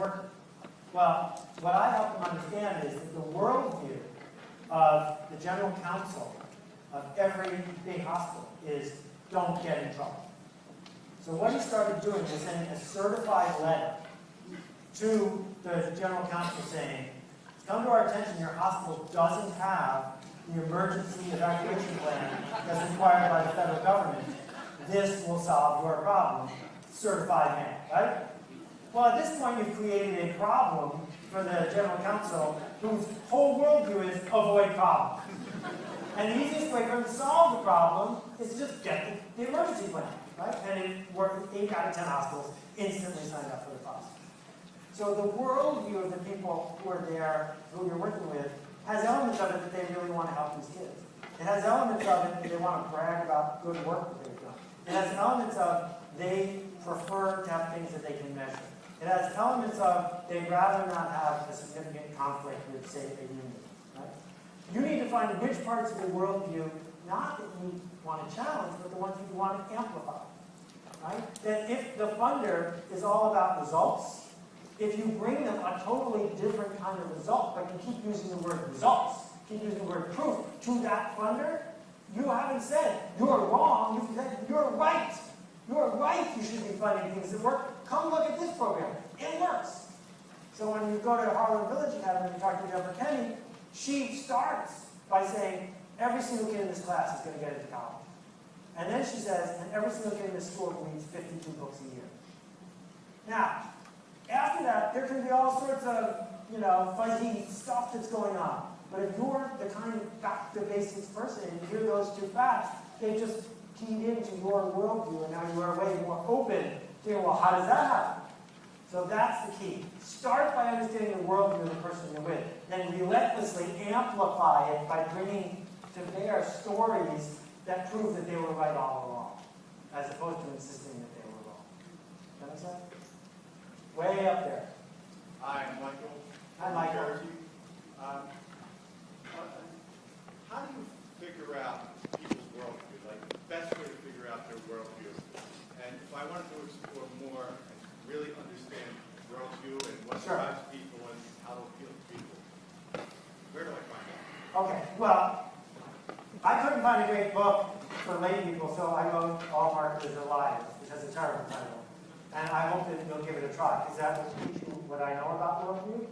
working? Well, what I help them understand is that the worldview of the general counsel of every big hospital is don't get in trouble. So what he started doing was sending a certified letter to the general counsel saying, it's come to our attention your hospital doesn't have the emergency evacuation plan that's required by the federal government. This will solve your problem. Certified mail, right? Well, at this point, you've created a problem for the general counsel whose whole worldview is avoid problems. And the easiest way for them to solve the problem is to just get the emergency plan, right? And it worked. 8 out of 10 hospitals instantly signed up for the process. So the worldview of the people who are there, who you're working with, has elements of it that they really want to help these kids. It has elements of it that they want to brag about good work that they've done. It has elements of they prefer to have things that they can measure. It has elements of they'd rather not have a significant conflict with, say, a union. Right? You need to find which parts of the worldview, not that you want to challenge, but the ones you want to amplify. Right? That if the funder is all about results, if you bring them a totally different kind of result, but you keep using the word results, keep using the word proof to that funder, you haven't said you're wrong, you've said you're right. You're right, you should be funding things that work. Come look at this program. It works. So when you go to Harlem Village Academy and talk to Deborah Kenny, she starts by saying, every single kid in this class is going to get into college. And then she says, and every single kid in this school reads 52 books a year. Now, after that, there can be all sorts of, fuzzy stuff that's going on. But if you're the kind of back-to-basics person and you hear those two facts, they just keyed into your worldview, and now you are way more open to, well, how does that happen? So that's the key. Start by understanding the worldview of the person you're with. Then relentlessly amplify it by bringing to bear stories that prove that they were right all along, as opposed to insisting that they were wrong. Does that make sense? Way up there. Hi, I'm Michael. Hi, Michael. Jersey. How do you figure out people's worldview? Like the best way to figure out their worldview. And if I wanted to explore more and really understand worldview and what drives people and how to appeal to people, where do I find out? Okay, well, I couldn't find a great book for lay people, so I wrote All Marketers Are Liars, which has a terrible title. And I hope that you'll give it a try, because that will teach you what I know about worldview.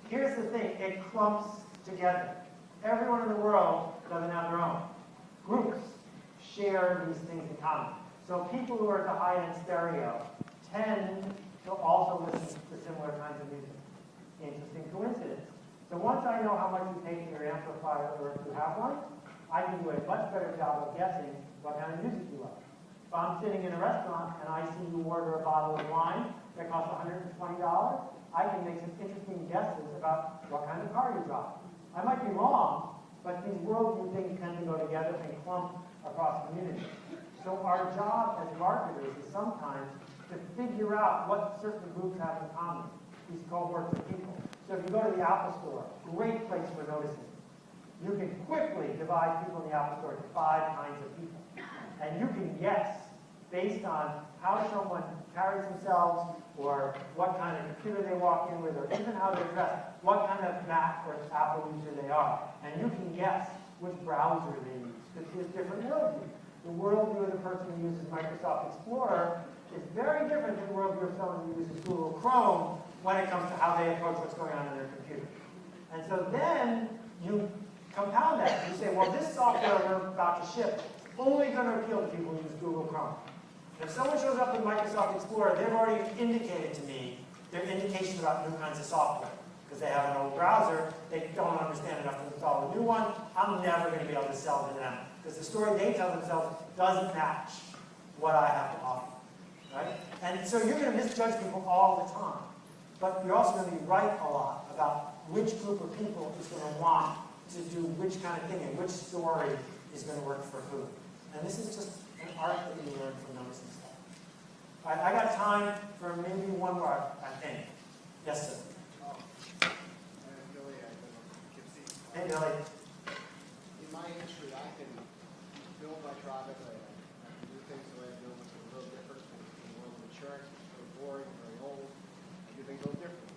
Here's the thing, it clumps together. Everyone in the world doesn't have their own. Groups share these things in common. So people who are at the high-end stereo tend to also listen to similar kinds of music. Interesting coincidence. So once I know how much you pay for your amplifier, or if you have one, I can do a much better job of guessing what kind of music you like. If I'm sitting in a restaurant and I see you order a bottle of wine that costs $120, I can make some interesting guesses about what kind of car you drive. I might be wrong, but these worldview things tend to go together and clump across communities. So our job as marketers is sometimes to figure out what certain groups have in common, these cohorts of people. So if you go to the Apple Store, great place for noticing. You can quickly divide people in the Apple Store into 5 kinds of people. And you can guess, based on how someone carries themselves, or what kind of computer they walk in with, or even how they're dressed, what kind of Mac or Apple user they are. And you can guess which browser they use, because there's different worldviews. The worldview of the person who uses Microsoft Explorer is very different than the worldview of someone who uses Google Chrome when it comes to how they approach what's going on in their computer. And so then you compound that. You say, well, this software we're about to ship is only going to appeal to people who use Google Chrome. If someone shows up with Microsoft Explorer, they've already indicated to me their indications about new kinds of software. Because they have an old browser, they don't understand enough to install a new one. I'm never going to be able to sell to them. Because the story they tell themselves doesn't match what I have to offer. Right? And so you're going to misjudge people all the time. But you're also going to be right a lot about which group of people is going to want to do which kind of thing and which story is going to work for who. And this is just an art that you learn from noticing stuff. All right, I got time for maybe one more, I think. Yes, sir. Billy, I live in Poughkeepsie. Hey, Billy. In my industry, I can build my product. I can do things the way I do, which is a little different from the world of insurance, which is very boring, very old. I do things a little different.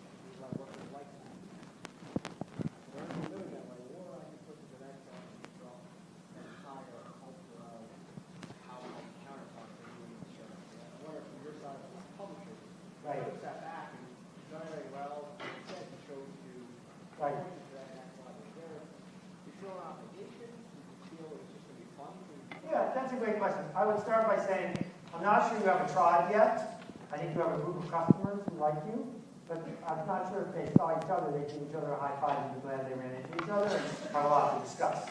I would start by saying, I'm not sure you have a tribe yet. I think you have a group of customers who like you, but I'm not sure if they saw each other, they'd give each other a high five and be glad they ran into each other and have a lot to discuss.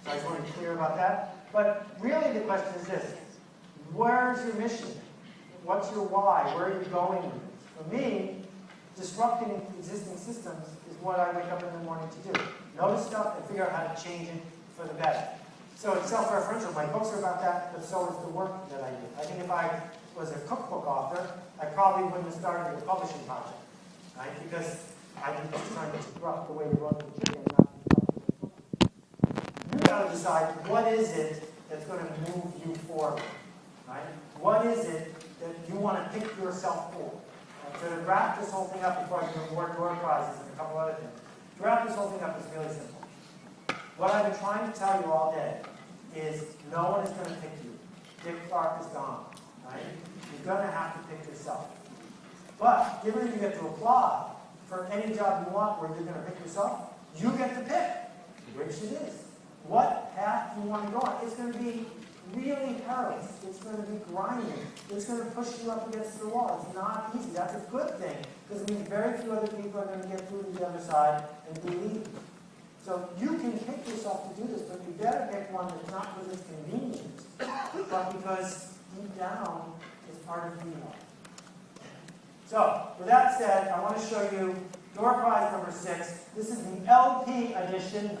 So I just want to be clear about that. But really the question is this: where's your mission? What's your why? Where are you going with this? For me, disrupting existing systems is what I wake up in the morning to do. Notice stuff and figure out how to change it for the better. So it's self-referential. My books are about that, but so is the work that I do. I think if I was a cookbook author, I probably wouldn't have started a publishing project, right? Because I'm just trying to disrupt the way you run the chicken, not disrupt the way you cook. You got to decide what is it that's going to move you forward, right? What is it that you want to pick yourself for? So to wrap this whole thing up before I give more door prizes and a couple other things, to wrap this whole thing up is really simple. What I've been trying to tell you all day is no one is going to pick you. Dick Clark is gone, right? You're going to have to pick yourself. But given that you get to apply for any job you want where you're going to pick yourself, you get to pick which it is. What path you want to go on. It's going to be really perilous. It's going to be grinding. It's going to push you up against the wall. It's not easy. That's a good thing, because it means very few other people are going to get through to the other side and believe you. So you can pick yourself to do this, but you better pick one that's not because it's convenient, but because deep down it's part of who you are. So, with that said, I want to show you door prize number 6. This is the LP edition.